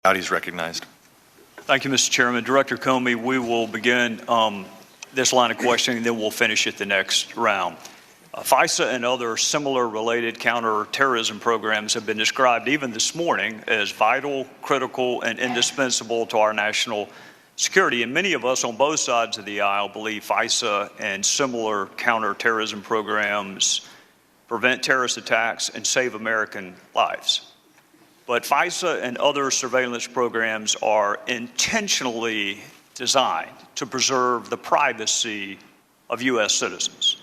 Gowdy is recognized. Thank you, Mr. Chairman. Director Comey, we will begin this line of questioning, then we'll finish it the next round. FISA and other similar related counterterrorism programs have been described even this morning as vital, critical, and indispensable to our national security. And many of us on both sides of the aisle believe FISA and similar counterterrorism programs prevent terrorist attacks and save American lives. But FISA and other surveillance programs are intentionally designed to preserve the privacy of U.S. citizens.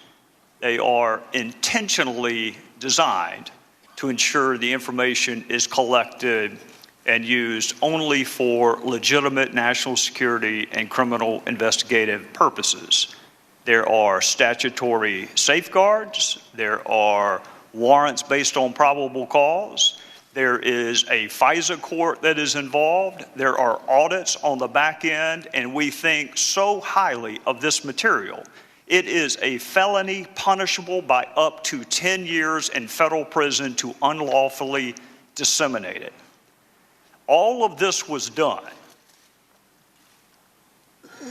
They are intentionally designed to ensure the information is collected and used only for legitimate national security and criminal investigative purposes. There are statutory safeguards. There are warrants based on probable cause. There is a FISA court that is involved. There are audits on the back end, and we think so highly of this material. It is a felony punishable by up to 10 years in federal prison to unlawfully disseminate it. All of this was done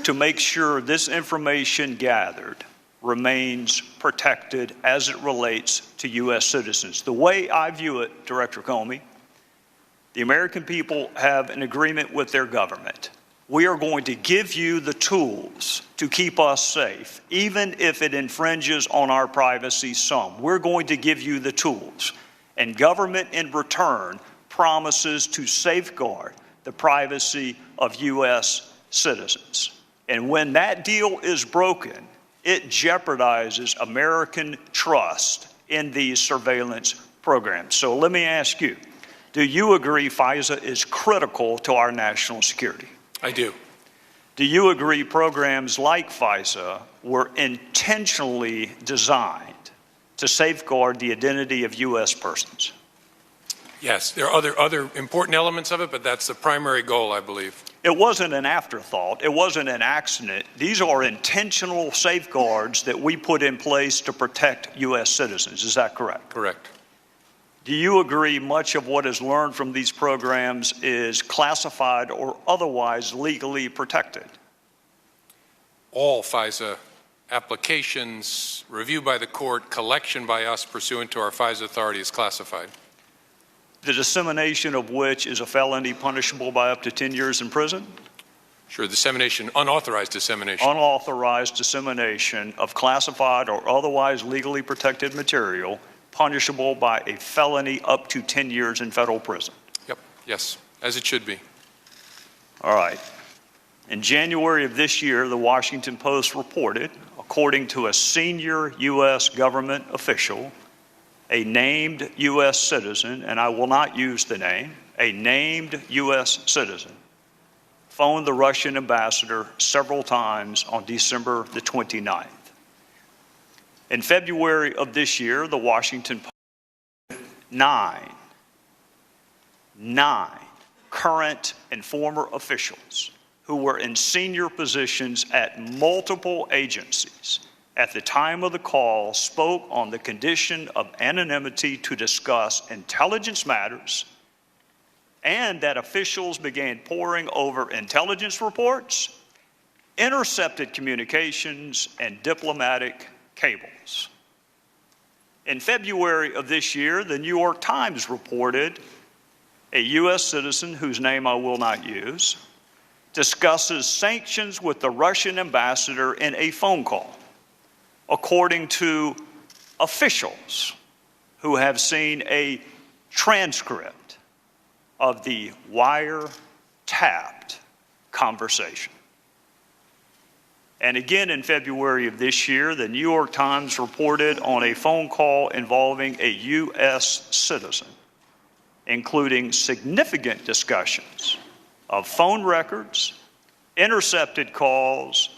to make sure this information gathered remains protected as it relates to U.S. citizens. The way I view it, Director Comey, the American people have an agreement with their government. We are going to give you the tools to keep us safe, even if it infringes on our privacy some. We're going to give you the tools. And government in return promises to safeguard the privacy of U.S. citizens. And when that deal is broken, it jeopardizes American trust in these surveillance programs. So let me ask you, do you agree FISA is critical to our national security? I do. Do you agree programs like FISA were intentionally designed to safeguard the identity of U.S. persons? Yes, there are other important elements of it, but that's the primary goal, I believe. It wasn't an afterthought. It wasn't an accident. These are intentional safeguards that we put in place to protect U.S. citizens. Is that correct? Correct. Do you agree much of what is learned from these programs is classified or otherwise legally protected? All FISA applications, review by the court, collection by us pursuant to our FISA authority is classified. The dissemination of which is a felony punishable by up to 10 years in prison? Sure, dissemination, unauthorized dissemination. Unauthorized dissemination of classified or otherwise legally protected material punishable by a felony up to 10 years in federal prison. Yep, yes, as it should be. All right. In January of this year, the Washington Post reported, according to a senior U.S. government official, a named U.S. citizen, and I will not use the name, a named U.S. citizen, phoned the Russian ambassador several times on December the 29th. In February of this year, the Washington Post nine current and former officials who were in senior positions at multiple agencies at the time of the call spoke on the condition of anonymity to discuss intelligence matters, and that officials began poring over intelligence reports, intercepted communications, and diplomatic cables. In February of this year, the New York Times reported a U.S. citizen, whose name I will not use, discusses sanctions with the Russian ambassador in a phone call, according to officials who have seen a transcript of the wire-tapped conversation. And again in February of this year, the New York Times reported on a phone call involving a U.S. citizen, including significant discussions of phone records, intercepted calls,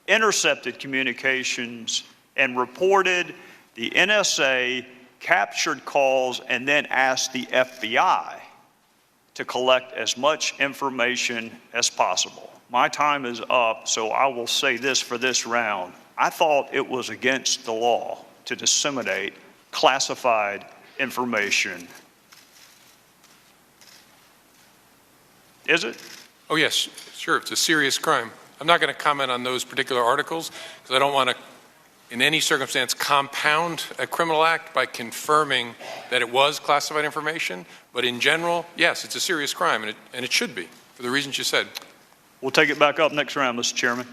intercepted communications, and reported the NSA captured calls and then asked the FBI to collect as much information as possible. My time is up, so I will say this for this round. I thought it was against the law to disseminate classified information. Is it? Oh, yes, sure, it's a serious crime. I'm not going to comment on those particular articles because I don't want to, in any circumstance, compound a criminal act by confirming that it was classified information. But in general, yes, it's a serious crime, and it should be, for the reasons you said. We'll take it back up next round, Mr. Chairman.